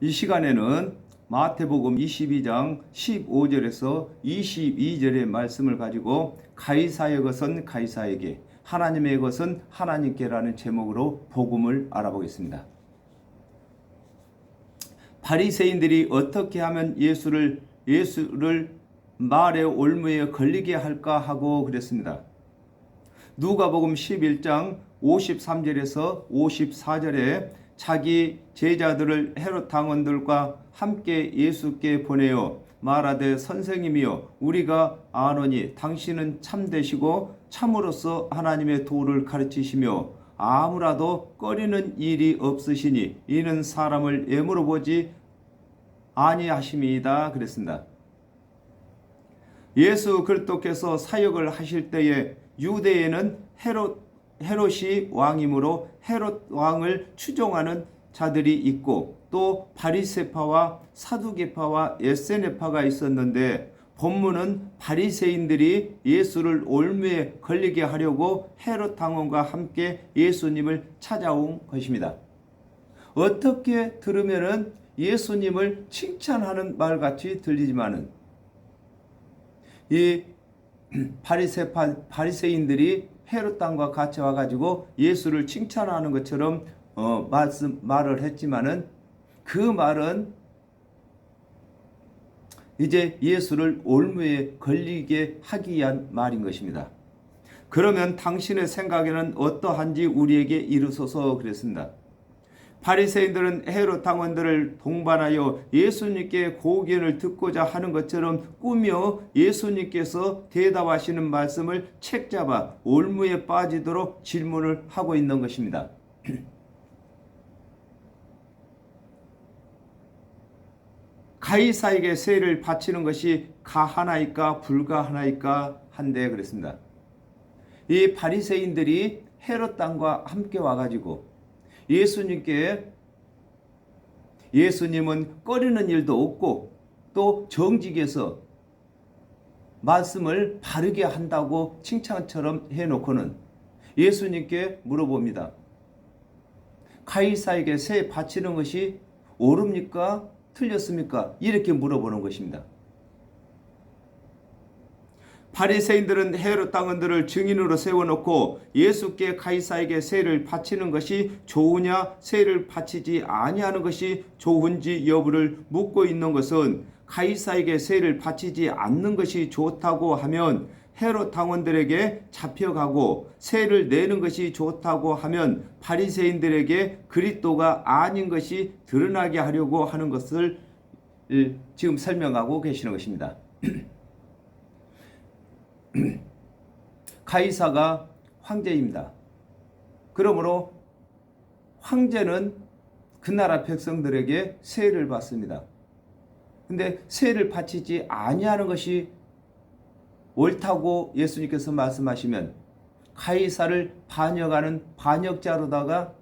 이 시간에는 마태복음 22장 15절에서 22절의 말씀을 가지고 가이사의 것은 가이사에게, 하나님의 것은 하나님께라는 제목으로 복음을 알아보겠습니다. 바리새인들이 어떻게 하면 예수를 말의 올무에 걸리게 할까 하고 그랬습니다. 누가복음 11장 53절에서 54절에 자기 제자들을 헤롯 당원들과 함께 예수께 보내어 말하되 선생님이여 우리가 아노니 당신은 참되시고 참으로서 하나님의 도를 가르치시며 아무라도 꺼리는 일이 없으시니 이는 사람을 예물어 보지 아니하심이다 그랬습니다. 예수 그리스도께서 사역을 하실 때에 유대에는 헤롯이 왕이므로 헤롯 왕을 추종하는 자들이 있고 또 바리새파와 사두개파와 에세네파가 있었는데 본문은 바리새인들이 예수를 올무에 걸리게 하려고 헤롯 왕과 함께 예수님을 찾아온 것입니다. 어떻게 들으면은 예수님을 칭찬하는 말같이 들리지만은 이 바리새인들이 헤롯 왕과 같이 와가지고 예수를 칭찬하는 것처럼 말을 했지만은 그 말은 이제 예수를 올무에 걸리게 하기 위한 말인 것입니다. 그러면 당신의 생각에는 어떠한지 우리에게 이르소서 그랬습니다. 바리새인들은 헤롯 당원들을 동반하여 예수님께 고견을 듣고자 하는 것처럼 꾸며 예수님께서 대답하시는 말씀을 책잡아 올무에 빠지도록 질문을 하고 있는 것입니다. 가이사에게 세를 바치는 것이 가하나이까 불가하나이까 한데 그랬습니다. 이 바리새인들이 헤롯 왕과 함께 와가지고 예수님은 꺼리는 일도 없고 또 정직해서 말씀을 바르게 한다고 칭찬처럼 해놓고는 예수님께 물어봅니다. 가이사에게 세 바치는 것이 옳습니까? 틀렸습니까? 이렇게 물어보는 것입니다. 바리새인들은 헤롯 당원들을 증인으로 세워놓고 예수께 가이사에게 세를 바치는 것이 좋으냐 세를 바치지 아니하는 것이 좋은지 여부를 묻고 있는 것은 가이사에게 세를 바치지 않는 것이 좋다고 하면 헤롯 당원들에게 잡혀가고 세를 내는 것이 좋다고 하면 바리새인들에게 그리스도가 아닌 것이 드러나게 하려고 하는 것을 지금 설명하고 계시는 것입니다. 가이사가 황제입니다. 그러므로 황제는 그 나라 백성들에게 세를 받습니다. 근데 세를 바치지 아니하는 것이 옳다고 예수님께서 말씀하시면 가이사를 반역하는 반역자로다가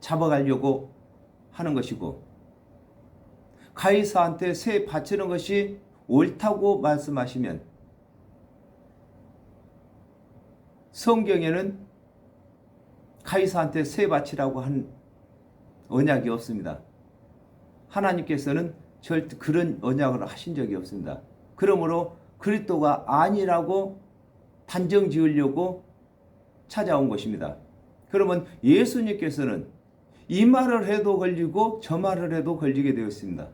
잡아가려고 하는 것이고, 가이사한테 세 바치는 것이 옳다고 말씀하시면 성경에는 가이사한테 세 바치라고 한 언약이 없습니다. 하나님께서는 절대 그런 언약을 하신 적이 없습니다. 그러므로 그리스도가 아니라고 단정 지으려고 찾아온 것입니다. 그러면 예수님께서는 이 말을 해도 걸리고 저 말을 해도 걸리게 되었습니다.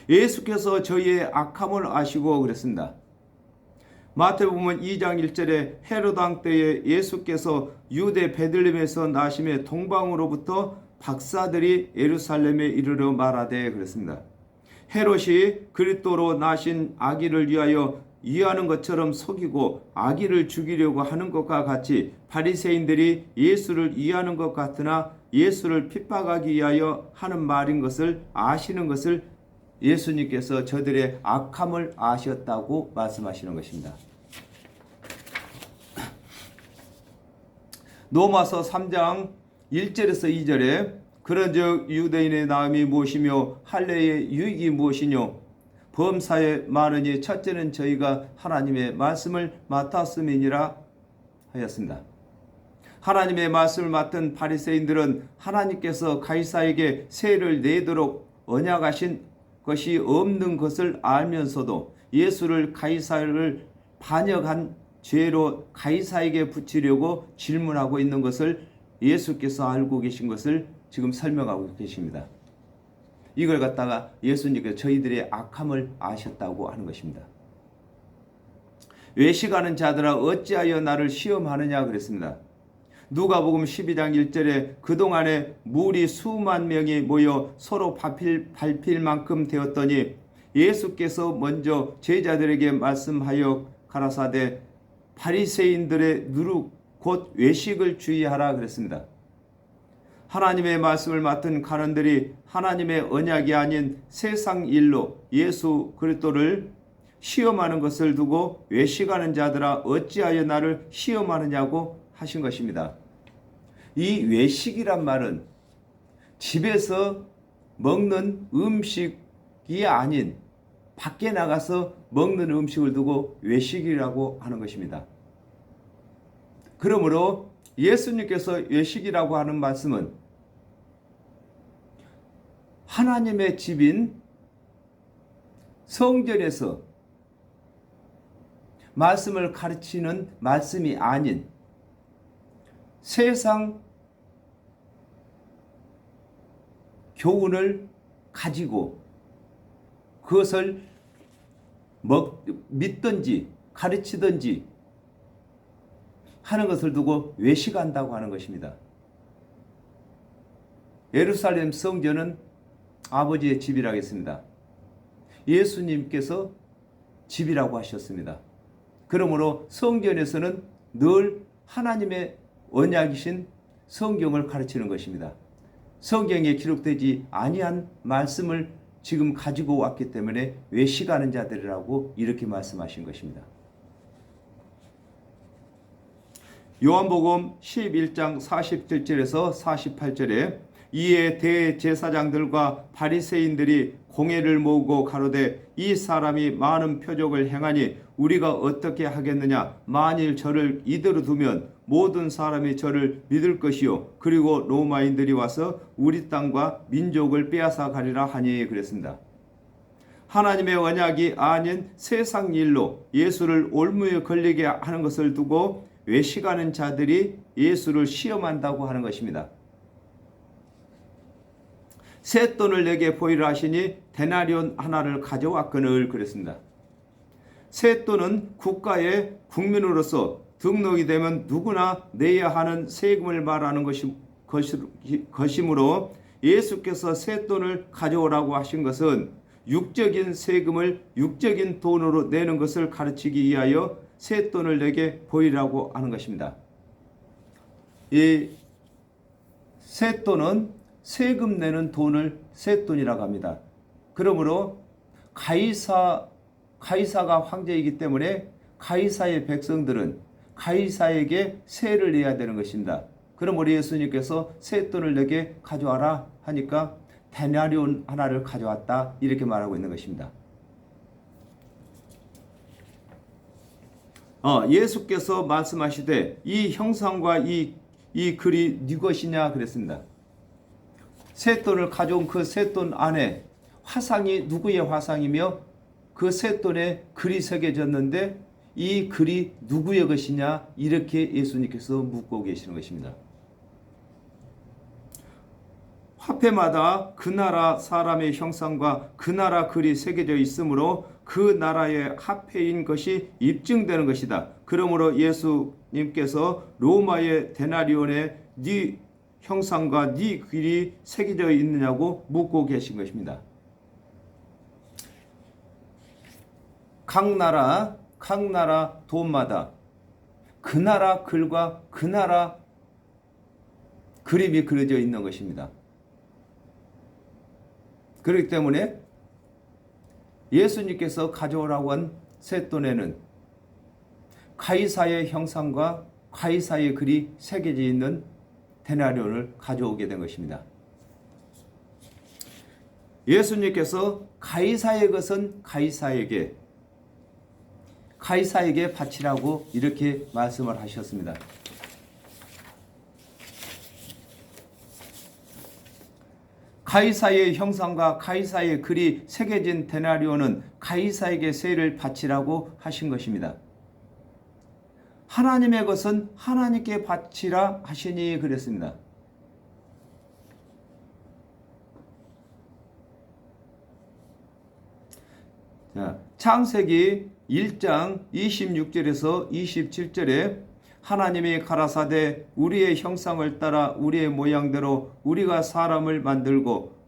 예수께서 저희의 악함을 아시고 그랬습니다. 마태복음 2장 1절에 헤롯 왕 때에 예수께서 유대 베들레헴에서 나심에 동방으로부터 박사들이 예루살렘에 이르러 말하되 그랬습니다. 헤롯이 그리스도로 나신 아기를 위하여 이해하는 것처럼 속이고 아기를 죽이려고 하는 것과 같이 바리새인들이 예수를 이해하는 것 같으나 예수를 핍박하기 위하여 하는 말인 것을 아시는 것을 예수님께서 저들의 악함을 아셨다고 말씀하시는 것입니다. 로마서 3장 1절에서 2절에 그런즉 유대인의 나음이 무엇이며 할례의 유익이 무엇이뇨 범사에 많으니 첫째는 저희가 하나님의 말씀을 맡았음이니라 하였습니다. 하나님의 말씀을 맡은 바리새인들은 하나님께서 가이사에게 세를 내도록 언약하신 것이 없는 것을 알면서도 예수를 가이사를 반역한 죄로 가이사에게 붙이려고 질문하고 있는 것을 예수께서 알고 계신 것을 지금 설명하고 계십니다. 이걸 갖다가 예수님께서 저희들의 악함을 아셨다고 하는 것입니다. 외식하는 자들아 어찌하여 나를 시험하느냐 그랬습니다. 누가복음 12장 1절에 그동안에 무리 수만 명이 모여 서로 밟힐 만큼 되었더니 예수께서 먼저 제자들에게 말씀하여 가라사대 바리새인들의 누룩 곧 외식을 주의하라 그랬습니다. 하나님의 말씀을 맡은 간원들이 하나님의 언약이 아닌 세상 일로 예수 그리스도를 시험하는 것을 두고 외식하는 자들아 어찌하여 나를 시험하느냐고 하신 것입니다. 이 외식이란 말은 집에서 먹는 음식이 아닌 밖에 나가서 먹는 음식을 두고 외식이라고 하는 것입니다. 그러므로 예수님께서 외식이라고 하는 말씀은 하나님의 집인 성전에서 말씀을 가르치는 말씀이 아닌 세상 교훈을 가지고 그것을 믿든지 가르치든지 하는 것을 두고 외식한다고 하는 것입니다. 예루살렘 성전은 아버지의 집이라고 했습니다. 예수님께서 집이라고 하셨습니다. 그러므로 성전에서는 늘 하나님의 언약이신 성경을 가르치는 것입니다. 성경에 기록되지 아니한 말씀을 지금 가지고 왔기 때문에 외식하는 자들이라고 이렇게 말씀하신 것입니다. 요한복음 11장 47절에서 48절에 이에 대제사장들과 바리새인들이 공회를 모으고 가로되 이 사람이 많은 표적을 행하니 우리가 어떻게 하겠느냐. 만일 저를 이대로 두면 모든 사람이 저를 믿을 것이요 그리고 로마인들이 와서 우리 땅과 민족을 빼앗아 가리라 하니 그랬습니다. 하나님의 언약이 아닌 세상 일로 예수를 올무에 걸리게 하는 것을 두고 외식하는 자들이 예수를 시험한다고 하는 것입니다. 새 돈을 내게 보이라 하시니 데나리온 하나를 가져왔거늘 그랬습니다. 새 돈은 국가의 국민으로서 등록이 되면 누구나 내야 하는 세금을 말하는 것이므로 예수께서 새 돈을 가져오라고 하신 것은 육적인 세금을 육적인 돈으로 내는 것을 가르치기 위하여 새 돈을 내게 보이라고 하는 것입니다. 이 새 돈은 세금 내는 돈을 새 돈이라고 합니다. 그러므로 가이사가 황제이기 때문에 가이사의 백성들은 가이사에게 세를 내야 되는 것입니다. 그러므로 예수님께서 새 돈을 내게 가져와라 하니까 데나리온 하나를 가져왔다 이렇게 말하고 있는 것입니다. 예수께서 말씀하시되 이 형상과 이 글이 네 것이냐 그랬습니다. 새 돈을 가져온 그 새 돈 안에 화상이 누구의 화상이며 그 새 돈에 글이 새겨졌는데 이 글이 누구의 것이냐 이렇게 예수님께서 묻고 계시는 것입니다. 화폐마다 그 나라 사람의 형상과 그 나라 글이 새겨져 있으므로 그 나라의 화폐인 것이 입증되는 것이다. 그러므로 예수님께서 로마의 데나리온에 네 형상과 네 글이 새겨져 있느냐고 묻고 계신 것입니다. 각 나라 돈마다 그 나라 글과 그 나라 그림이 그려져 있는 것입니다. 그렇기 때문에 예수님께서 가져오라고 한 셋돈에는 가이사의 형상과 가이사의 글이 새겨져 있는 데나리온을 가져오게 된 것입니다. 예수님께서 가이사의 것은 가이사에게 바치라고 이렇게 말씀을 하셨습니다. 가이사의 형상과 가이사의 글이 새겨진 데나리온은 가이사에게 세를 바치라고 하신 것입니다. 하나님의 것은 하나님께 바치라 하시니 그랬습니다. 자, 창세기 1장 26절에서 27절에 하나님이 가라사대 우리의 형상을 따라 우리의 모양대로 우리가 사람을 만들고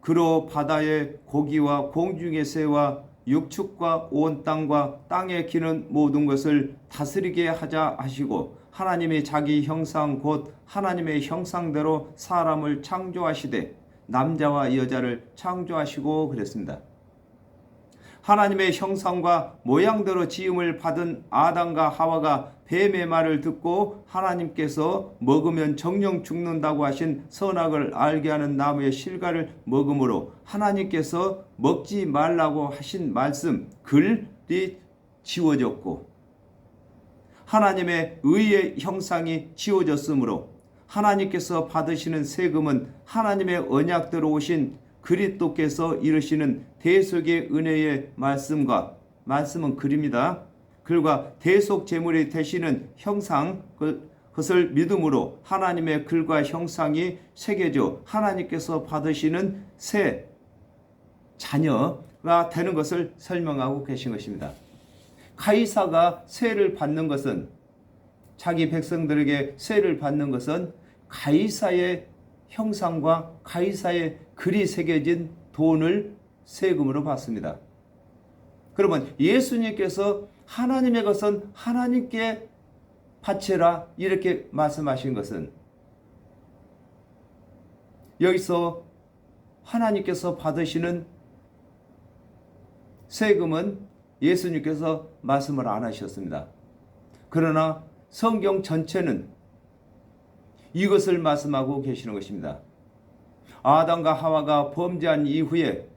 그로 바다의 고기와 공중의 새와 육축과 온 땅과 땅에 기는 모든 것을 다스리게 하자 하시고 하나님이 자기 형상 곧 하나님의 형상대로 사람을 창조하시되 남자와 여자를 창조하시고 그랬습니다. 하나님의 형상과 모양대로 지음을 받은 아담과 하와가 뱀의 말을 듣고 하나님께서 먹으면 정령 죽는다고 하신 선악을 알게 하는 나무의 실과를 먹음으로 하나님께서 먹지 말라고 하신 말씀 글이 지워졌고 하나님의 의의 형상이 지워졌으므로 하나님께서 받으시는 세금은 하나님의 언약대로 오신 그리스도께서 이르시는 대속의 은혜의 말씀과 말씀은 글입니다. 글과 대속 제물이 되시는 형상 그것을 믿음으로 하나님의 글과 형상이 새겨져 하나님께서 받으시는 새 자녀가 되는 것을 설명하고 계신 것입니다. 가이사가 세를 받는 것은 자기 백성들에게 세를 받는 것은 가이사의 형상과 가이사의 글이 새겨진 돈을 세금으로 받습니다. 그러면 예수님께서 하나님의 것은 하나님께 바치라 이렇게 말씀하신 것은 여기서 하나님께서 받으시는 세금은 예수님께서 말씀을 안 하셨습니다. 그러나 성경 전체는 이것을 말씀하고 계시는 것입니다. 아담과 하와가 범죄한 이후에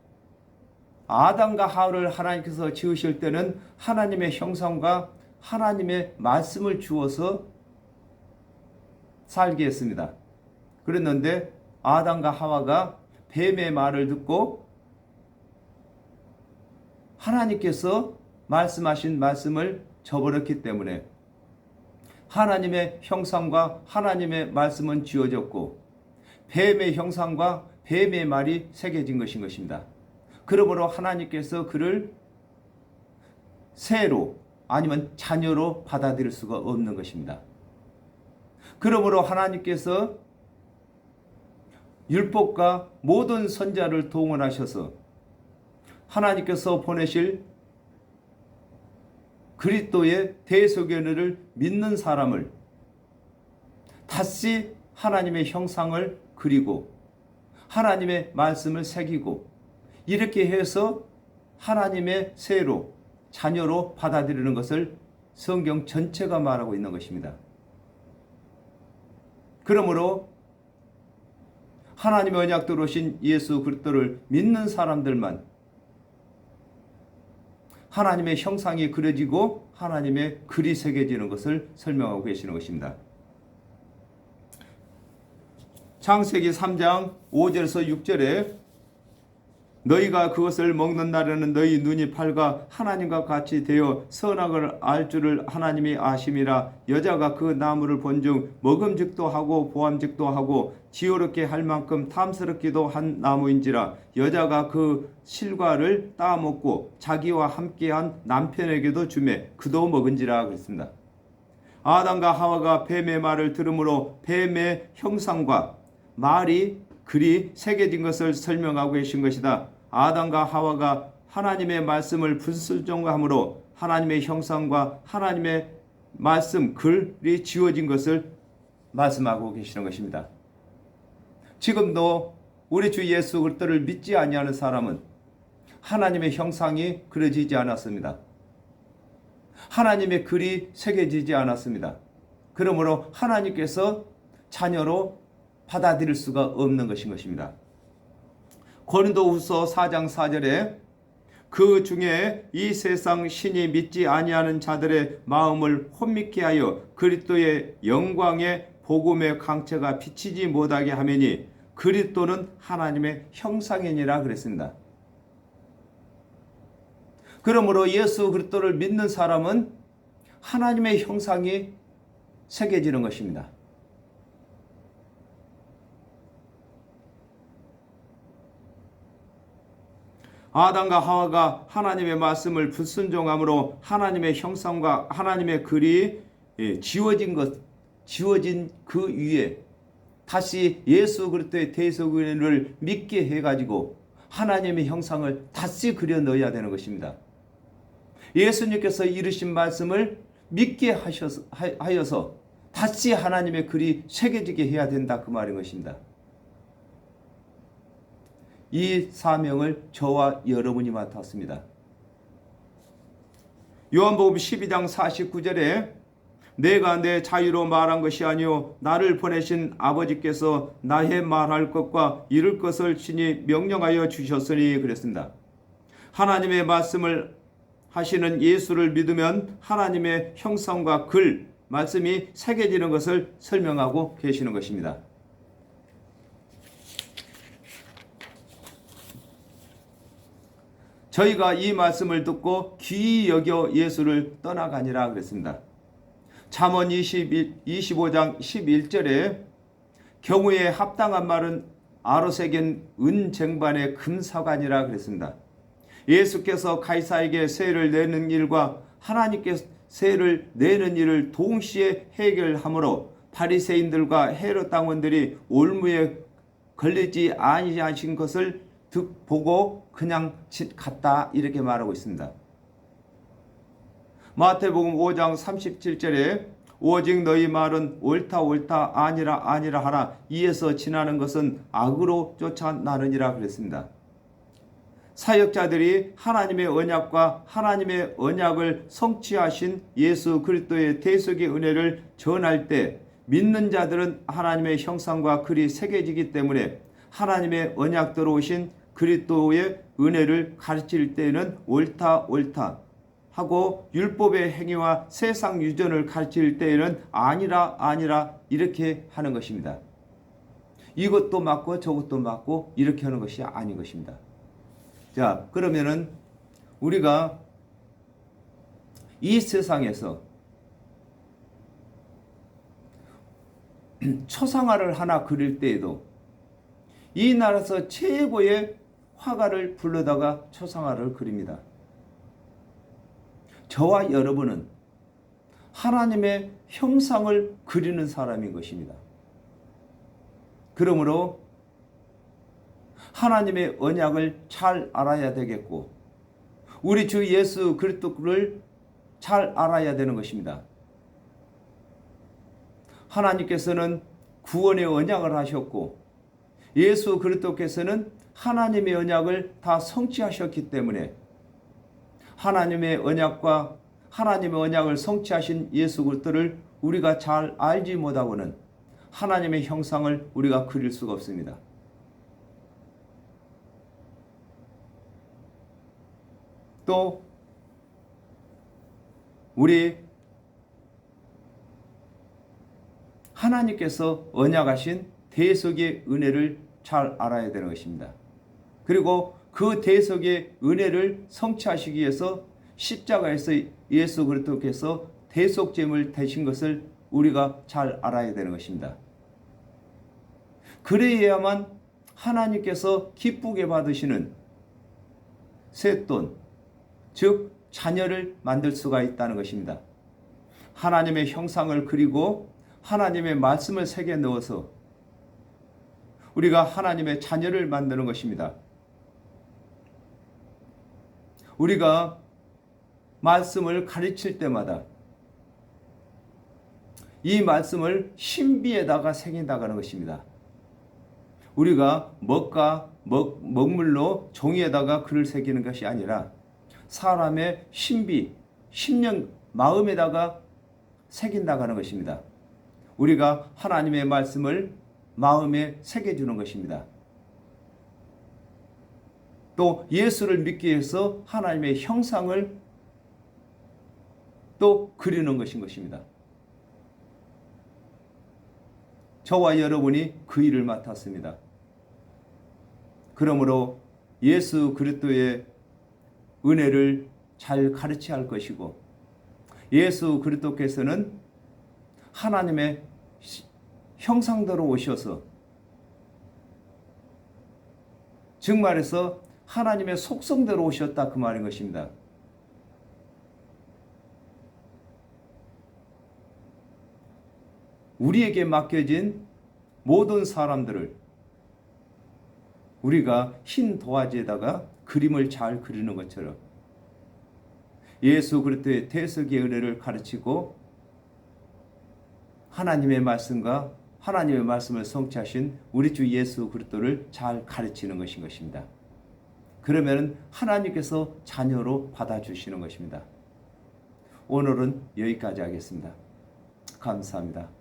아담과 하와를 하나님께서 지으실 때는 하나님의 형상과 하나님의 말씀을 주어서 살게 했습니다. 그랬는데 아담과 하와가 뱀의 말을 듣고 하나님께서 말씀하신 말씀을 저버렸기 때문에 하나님의 형상과 하나님의 말씀은 지워졌고 뱀의 형상과 뱀의 말이 새겨진 것인 것입니다. 그러므로 하나님께서 그를 새로 아니면 자녀로 받아들일 수가 없는 것입니다. 그러므로 하나님께서 율법과 모든 선자를 동원하셔서 하나님께서 보내실 그리스도의 대속의 은혜를 믿는 사람을 다시 하나님의 형상을 그리고 하나님의 말씀을 새기고 이렇게 해서 하나님의 새로 자녀로 받아들이는 것을 성경 전체가 말하고 있는 것입니다. 그러므로 하나님의 언약대로 오신 예수 그리스도를 믿는 사람들만 하나님의 형상이 그려지고 하나님의 글이 새겨지는 것을 설명하고 계시는 것입니다. 창세기 3장 5절에서 6절에 너희가 그것을 먹는 날에는 너희 눈이 밝아 하나님과 같이 되어 선악을 알 줄을 하나님이 아심이라. 여자가 그 나무를 본즉 먹음직도 하고 보암직도 하고 지혜롭게 할 만큼 탐스럽기도 한 나무인지라. 여자가 그 실과를 따먹고 자기와 함께한 남편에게도 주매 그도 먹은지라 그랬습니다. 아담과 하와가 뱀의 말을 들으므로 뱀의 형상과 말이 글이 새겨진 것을 설명하고 계신 것이다. 아담과 하와가 하나님의 말씀을 불순종함으로 하나님의 형상과 하나님의 말씀 글이 지워진 것을 말씀하고 계시는 것입니다. 지금도 우리 주 예수 그리스도를 믿지 아니하는 사람은 하나님의 형상이 그려지지 않았습니다. 하나님의 글이 새겨지지 않았습니다. 그러므로 하나님께서 자녀로 받아들일 수가 없는 것인 것입니다. 고린도후서 4장 4절에 그 중에 이 세상 신이 믿지 아니하는 자들의 마음을 혼미케 하여 그리스도의 영광의 복음의 강체가 비치지 못하게 하매니 그리스도는 하나님의 형상이니라 그랬습니다. 그러므로 예수 그리스도를 믿는 사람은 하나님의 형상이 새겨지는 것입니다. 아담과 하와가 하나님의 말씀을 불순종함으로 하나님의 형상과 하나님의 글이 지워진 그 위에 다시 예수 그리스도의 대속을 믿게 해가지고 하나님의 형상을 다시 그려 넣어야 되는 것입니다. 예수님께서 이루신 말씀을 믿게 하여서 다시 하나님의 글이 새겨지게 해야 된다 그 말인 것입니다. 이 사명을 저와 여러분이 맡았습니다. 요한복음 12장 49절에 내가 내 자유로 말한 것이 아니요 나를 보내신 아버지께서 나의 말할 것과 이룰 것을 친히 명령하여 주셨으니 그랬습니다. 하나님의 말씀을 하시는 예수를 믿으면 하나님의 형상과 글, 말씀이 새겨지는 것을 설명하고 계시는 것입니다. 저희가 이 말씀을 듣고 귀히 여겨 예수를 떠나가니라 그랬습니다. 잠언 25장 11절에 경우에 합당한 말은 아로 새긴 은쟁반의 금사관이라 그랬습니다. 예수께서 가이사에게 세를 내는 일과 하나님께 세를 내는 일을 동시에 해결하므로 바리새인들과 헤롯 당원들이 올무에 걸리지 아니하신 것을 보고 그냥 갔다 이렇게 말하고 있습니다. 마태복음 5장 37절에 오직 너희 말은 옳다 옳다 아니라 아니라 하라 이에서 지나는 것은 악으로 쫓아나느니라 그랬습니다. 사역자들이 하나님의 언약과 하나님의 언약을 성취하신 예수 그리스도의 대속의 은혜를 전할 때 믿는 자들은 하나님의 형상과 글이 새겨지기 때문에 하나님의 언약대로 오신 그리스도의 은혜를 가르칠 때에는 옳다 옳다 하고 율법의 행위와 세상 유전을 가르칠 때에는 아니라 아니라 이렇게 하는 것입니다. 이것도 맞고 저것도 맞고 이렇게 하는 것이 아닌 것입니다. 자, 그러면은 우리가 이 세상에서 초상화를 하나 그릴 때에도 이 나라에서 최고의 화가를 불러다가 초상화를 그립니다. 저와 여러분은 하나님의 형상을 그리는 사람인 것입니다. 그러므로 하나님의 언약을 잘 알아야 되겠고 우리 주 예수 그리스도를 잘 알아야 되는 것입니다. 하나님께서는 구원의 언약을 하셨고 예수 그리스도께서는 하나님의 언약을 다 성취하셨기 때문에 하나님의 언약과 하나님의 언약을 성취하신 예수 그리스도를 우리가 잘 알지 못하고는 하나님의 형상을 우리가 그릴 수가 없습니다. 또 우리 하나님께서 언약하신 대속의 은혜를 잘 알아야 되는 것입니다. 그리고 그 대속의 은혜를 성취하시기 위해서 십자가에서 예수 그리스도께서 대속제물 되신 것을 우리가 잘 알아야 되는 것입니다. 그래야만 하나님께서 기쁘게 받으시는 셋돈, 즉 자녀를 만들 수가 있다는 것입니다. 하나님의 형상을 그리고 하나님의 말씀을 새겨 넣어서 우리가 하나님의 자녀를 만드는 것입니다. 우리가 말씀을 가르칠 때마다 이 말씀을 신비에다가 새긴다는 것입니다. 우리가 먹물로 종이에다가 글을 새기는 것이 아니라 사람의 신비, 심령, 마음에다가 새긴다는 것입니다. 우리가 하나님의 말씀을 마음에 새겨주는 것입니다. 또 예수를 믿기 위해서 하나님의 형상을 또 그리는 것입니다. 저와 여러분이 그 일을 맡았습니다. 그러므로 예수 그리스도의 은혜를 잘 가르쳐야 할 것이고, 예수 그리스도께서는 하나님의 형상대로 오셔서, 즉 말해서 하나님의 속성대로 오셨다, 그 말인 것입니다. 우리에게 맡겨진 모든 사람들을 우리가 흰 도화지에다가 그림을 잘 그리는 것처럼 예수 그리스도의 대속의 은혜를 가르치고 하나님의 말씀과 하나님의 말씀을 성취하신 우리 주 예수 그리스도를 잘 가르치는 것인 것입니다. 그러면 하나님께서 자녀로 받아주시는 것입니다. 오늘은 여기까지 하겠습니다. 감사합니다.